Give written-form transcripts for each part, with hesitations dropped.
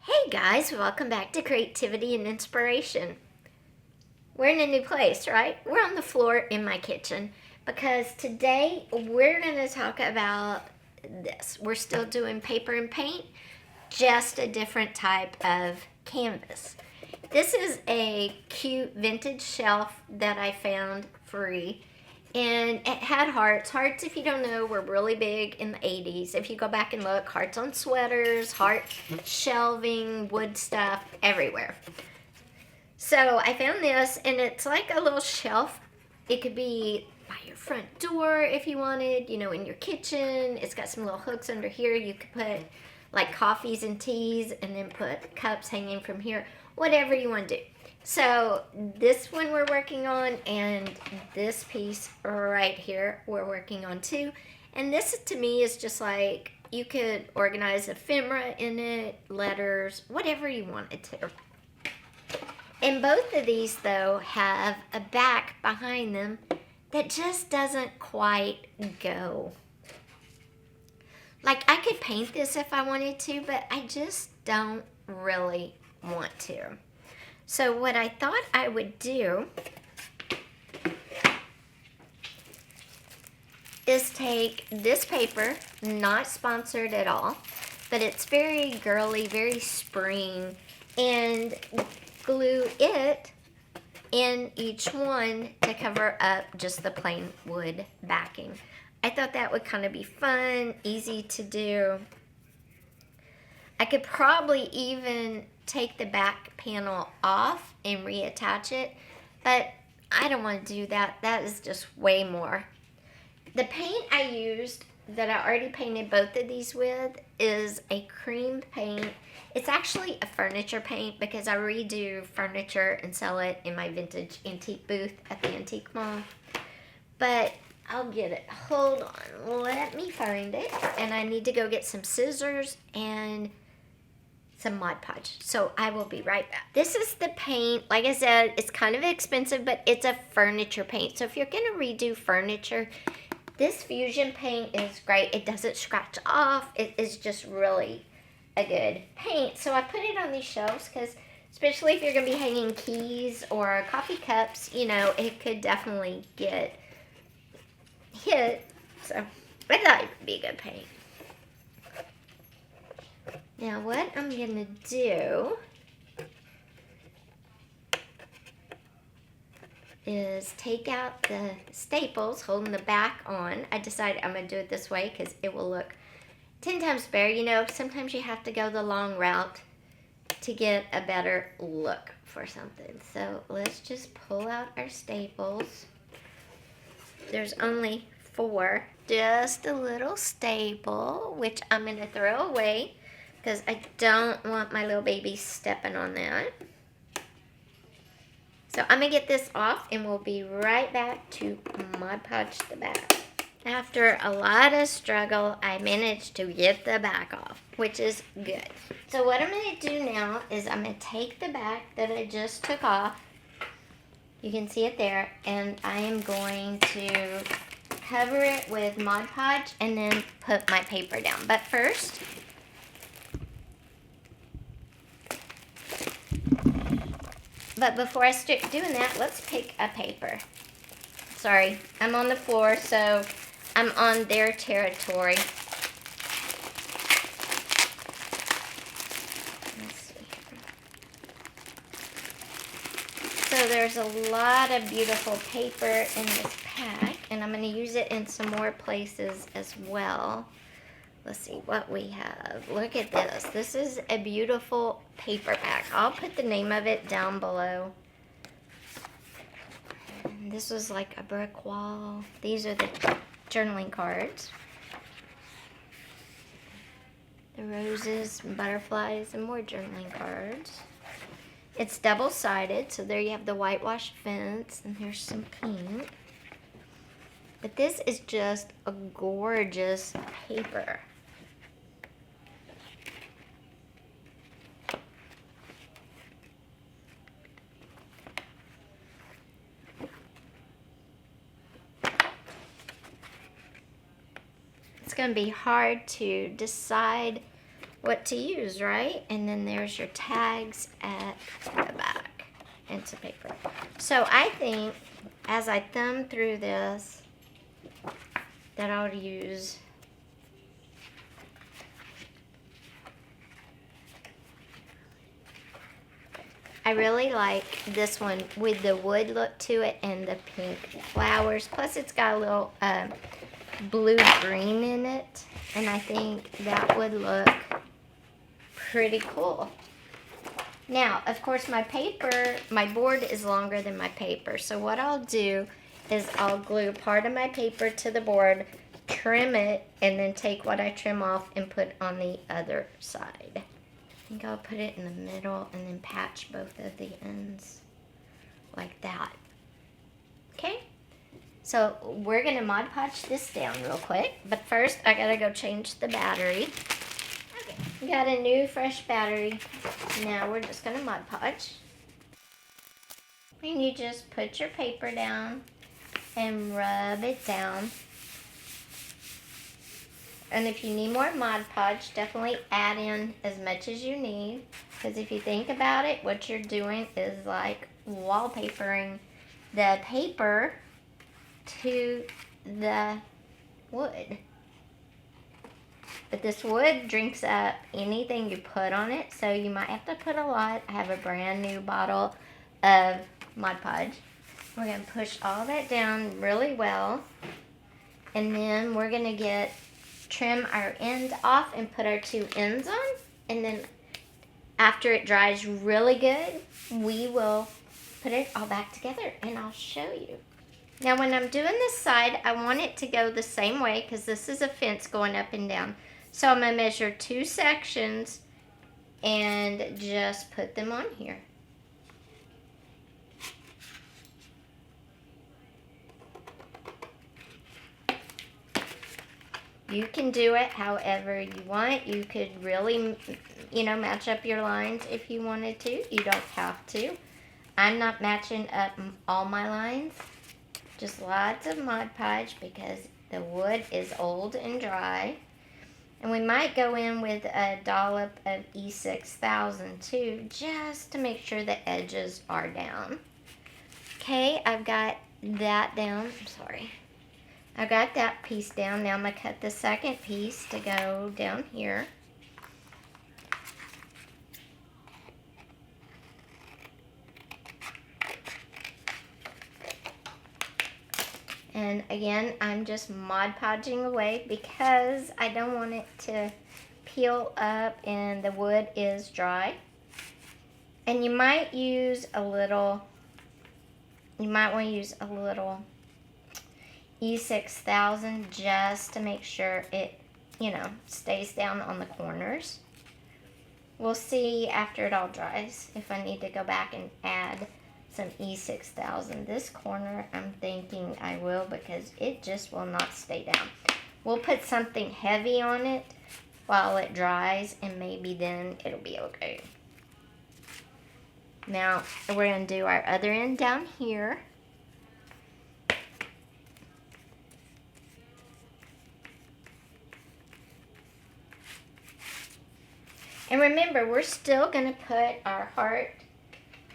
Hey guys, welcome back to Creativity and Inspiration. We're in a new place, right? We're on the floor in my kitchen because today we're going to talk about this. We're still doing paper and paint, just a different type of canvas. This is a cute vintage shelf that I found free. And it had hearts. Hearts, if you don't know, were really big in the 80s. If you go back and look, hearts on sweaters, heart shelving, wood stuff, everywhere. So I found this, and it's like a little shelf. It could be by your front door if you wanted, in your kitchen. It's got some little hooks under here. You could put like coffees and teas, and then put cups hanging from here. Whatever you want to do. So this one we're working on, and this piece right here we're working on too. And this to me is just like, you could organize ephemera in it, letters, whatever you wanted to. And both of these though have a back behind them that just doesn't quite go. Like, I could paint this if I wanted to, but I just don't really want to. So what I thought I would do is take this paper, not sponsored at all, but it's very girly, very spring, and glue it in each one to cover up just the plain wood backing. I thought that would kind of be fun, easy to do. I could probably even take the back panel off and reattach it, but I don't want to do that. That is just way more. The paint I used that I already painted both of these with is a cream paint. It's actually a furniture paint because I redo furniture and sell it in my vintage antique booth at the antique mall. But I'll get it. Hold on. Let me find it. And I need to go get some scissors and some Mod Podge. So I will be right back. This is the paint. Like I said, it's kind of expensive, but it's a furniture paint. So if you're going to redo furniture, this Fusion paint is great. It doesn't scratch off. It is just really a good paint. So I put it on these shelves because, especially if you're going to be hanging keys or coffee cups, it could definitely get hit. So I thought it would be a good paint. Now what I'm going to do is take out the staples holding the back on. I decided I'm going to do it this way because it will look 10 times better. Sometimes you have to go the long route to get a better look for something. So let's just pull out our staples. There's only 4. Just a little staple, which I'm going to throw away because I don't want my little baby stepping on that. So I'm going to get this off, and we'll be right back to Mod Podge the back. After a lot of struggle, I managed to get the back off, which is good. So what I'm going to do now is I'm going to take the back that I just took off. You can see it there. And I am going to cover it with Mod Podge and then put my paper down. But first, before I start doing that, let's pick a paper. Sorry, I'm on the floor, so I'm on their territory. Let's see here. So there's a lot of beautiful paper in this pack, and I'm going to use it in some more places as well. Let's see what we have. Look at this. This is a beautiful paperback. I'll put the name of it down below. And this was like a brick wall. These are the journaling cards. The roses and butterflies and more journaling cards. It's double-sided, so there you have the whitewashed fence, and here's some pink. But this is just a gorgeous paper. It's going to be hard to decide what to use, right? And then there's your tags at the back and some paper. So I think as I thumb through this that I'll use I really like this one with the wood look to it and the pink flowers. Plus it's got a little blue-green in it. And I think that would look pretty cool. Now, of course, my board is longer than my paper. So what I'll do is I'll glue part of my paper to the board, trim it, and then take what I trim off and put on the other side. I think I'll put it in the middle and then patch both of the ends like that. Okay? So we're gonna Mod Podge this down real quick, but first I gotta go change the battery. Okay, got a new fresh battery. Now we're just gonna Mod Podge. And you just put your paper down and rub it down. And if you need more Mod Podge, definitely add in as much as you need. Because if you think about it, what you're doing is like wallpapering the paper to the wood. But this wood drinks up anything you put on it, so you might have to put a lot. I have a brand new bottle of Mod Podge. We're going to push all that down really well. And then we're going to trim our end off and put our two ends on. And then after it dries really good, we will put it all back together and I'll show you. Now when I'm doing this side, I want it to go the same way because this is a fence going up and down. So I'm going to measure 2 sections and just put them on here. You can do it however you want. You could really, match up your lines if you wanted to. You don't have to. I'm not matching up all my lines. Just lots of Mod Podge because the wood is old and dry. And we might go in with a dollop of E6000 too, just to make sure the edges are down. Okay, I've got that down. I'm sorry. I got that piece down. Now I'm going to cut the second piece to go down here. And again, I'm just Mod Podging away because I don't want it to peel up and the wood is dry. And you might use a little, want to use a little E6000 just to make sure it, stays down on the corners. We'll see after it all dries if I need to go back and add some E6000. This corner, I'm thinking I will because it just will not stay down. We'll put something heavy on it while it dries and maybe then it'll be okay. Now we're going to do our other end down here. And remember, we're still going to put our heart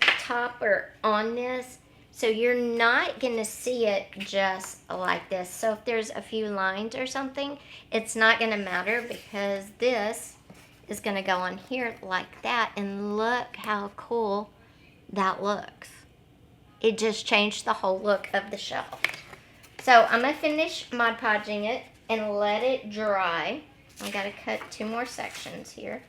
topper on this, so you're not going to see it just like this. So if there's a few lines or something, it's not going to matter because this is going to go on here like that. And look how cool that looks. It just changed the whole look of the shelf. So I'm going to finish Mod Podging it and let it dry. I got to cut 2 more sections here.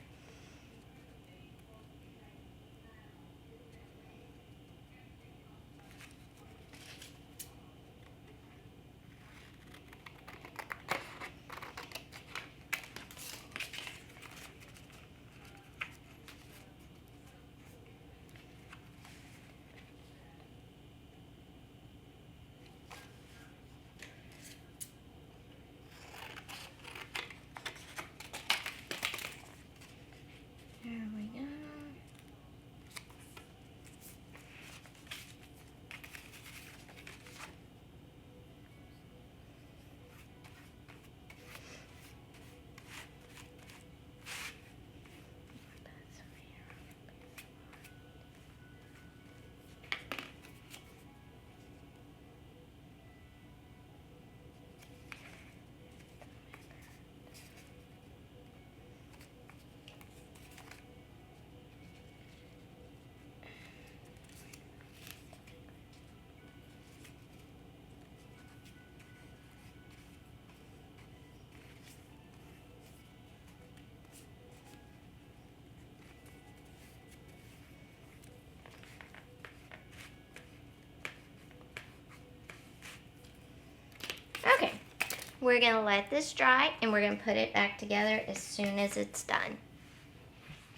we're gonna let this dry and we're gonna put it back together as soon as it's done.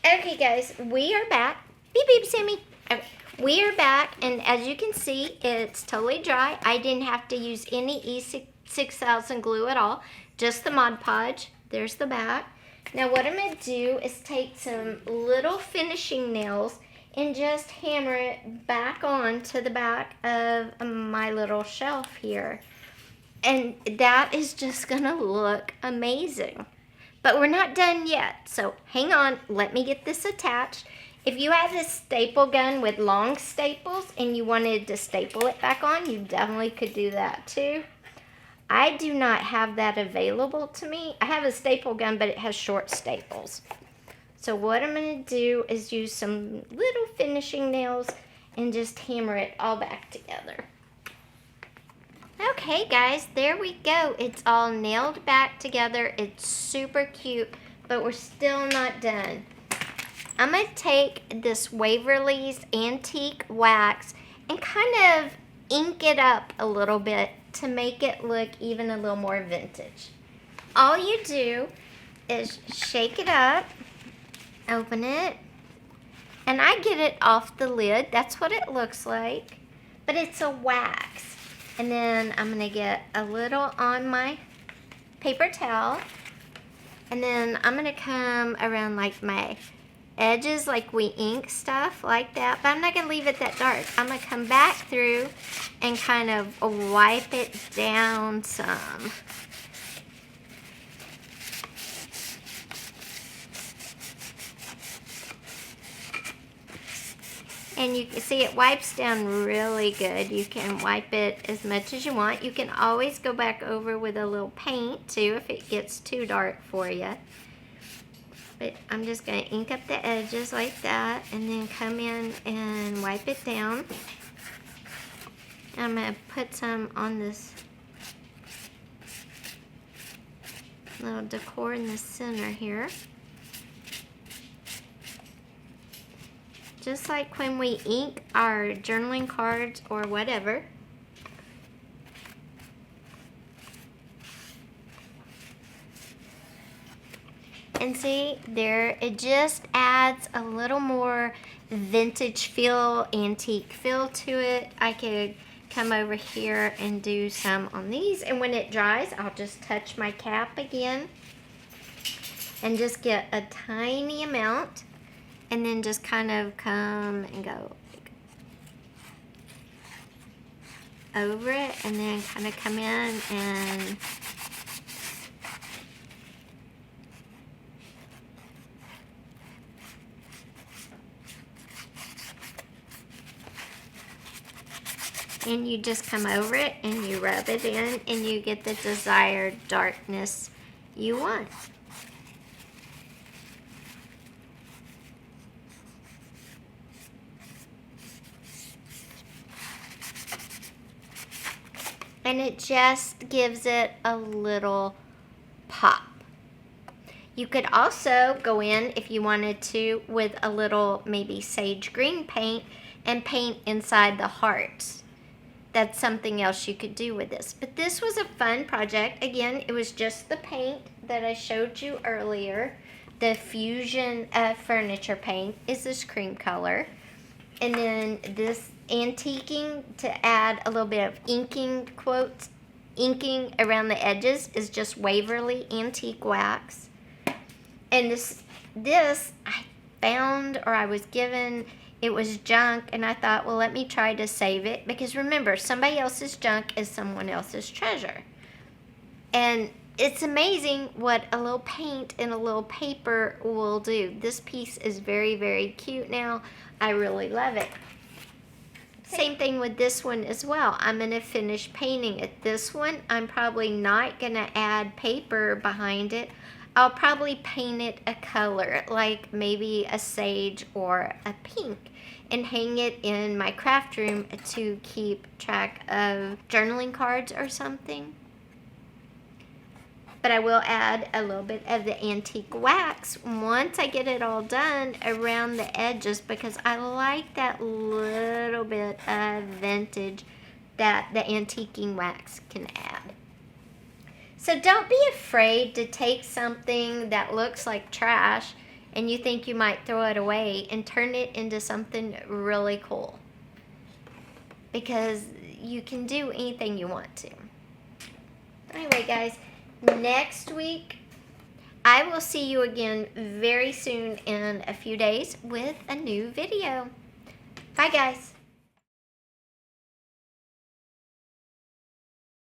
Okay guys, we are back. Beep beep Sammy. Okay, we are back, and as you can see, it's totally dry. I didn't have to use any E6000 glue at all, just the Mod Podge. There's the back. Now what I'm gonna do is take some little finishing nails and just hammer it back on to the back of my little shelf here. And that is just gonna look amazing. But we're not done yet, so hang on, let me get this attached. If you had this staple gun with long staples and you wanted to staple it back on, you definitely could do that too. I do not have that available to me. I have a staple gun, but it has short staples. So what I'm gonna do is use some little finishing nails and just hammer it all back together. Okay guys, there we go. It's all nailed back together. It's super cute, but we're still not done. I'm gonna take this Waverly's Antique Wax and kind of ink it up a little bit to make it look even a little more vintage. All you do is shake it up, open it, and I get it off the lid. That's what it looks like, but it's a wax. And then I'm gonna get a little on my paper towel, and then I'm gonna come around like my edges, like we ink stuff like that, but I'm not gonna leave it that dark. I'm gonna come back through and kind of wipe it down some. And you can see it wipes down really good. You can wipe it as much as you want. You can always go back over with a little paint too if it gets too dark for you. But I'm just going to ink up the edges like that and then come in and wipe it down. I'm going to put some on this little decor in the center here. Just like when we ink our journaling cards or whatever. And see, there, it just adds a little more vintage feel, antique feel to it. I could come over here and do some on these, and when it dries, I'll just touch my cap again and just get a tiny amount, and then just kind of come and go over it, and then kind of come in and you just come over it and you rub it in and you get the desired darkness you want. And it just gives it a little pop. You could also go in, if you wanted to, with a little maybe sage green paint and paint inside the hearts. That's something else you could do with this. But this was a fun project. Again, it was just the paint that I showed you earlier. The Fusion furniture paint is this cream color. And then this antiquing to add a little bit of inking, quotes, inking around the edges is just Waverly Antique Wax. And this I found, or I was given, it was junk, and I thought, well, let me try to save it, because remember, somebody else's junk is someone else's treasure. And it's amazing what a little paint and a little paper will do. This piece is very, very cute now. I really love it. Same thing with this one as well. I'm going to finish painting it. This one, I'm probably not going to add paper behind it. I'll probably paint it a color, like maybe a sage or a pink, and hang it in my craft room to keep track of journaling cards or something. But I will add a little bit of the antique wax once I get it all done around the edges, because I like that little bit of vintage that the antiquing wax can add. So don't be afraid to take something that looks like trash and you think you might throw it away and turn it into something really cool. Because you can do anything you want to. Anyway, guys, next week I will see you again very soon in a few days with a new video. Bye, guys.